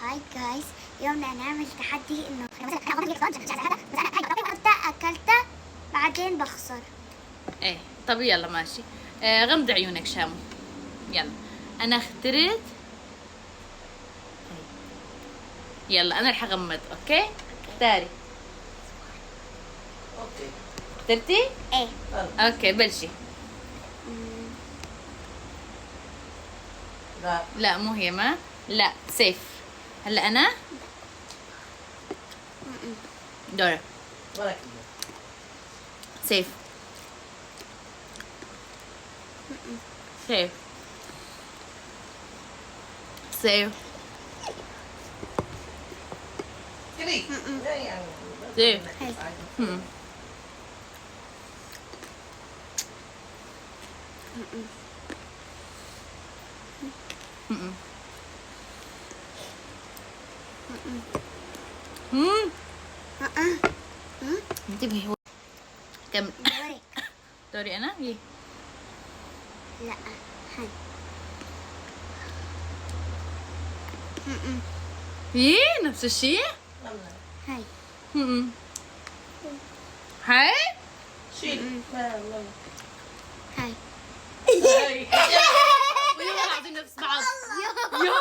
هاي جايز، اليوم هنعمل تحدي انه مثلا اكلته بعدين بخسر. ايه طب يلا ماشي. غمض عيونك شامو. يلا انا اخترت. يلا انا رح اغمض. اوكي اختاري. اوكي اخترتي؟ ايه. اوكي بلشي. لا لا مو هي، ما لا سيف. هلا انا دورة. ولا كلمة. سيف. سيف. سيف. كلي يعني سيف. انتبهي. هو كمل. دورك. دوري انا. هي لا هاي. هي نفس الشيء. هاي. هاي شيل هاي. والله العظيم نفس بعض. يا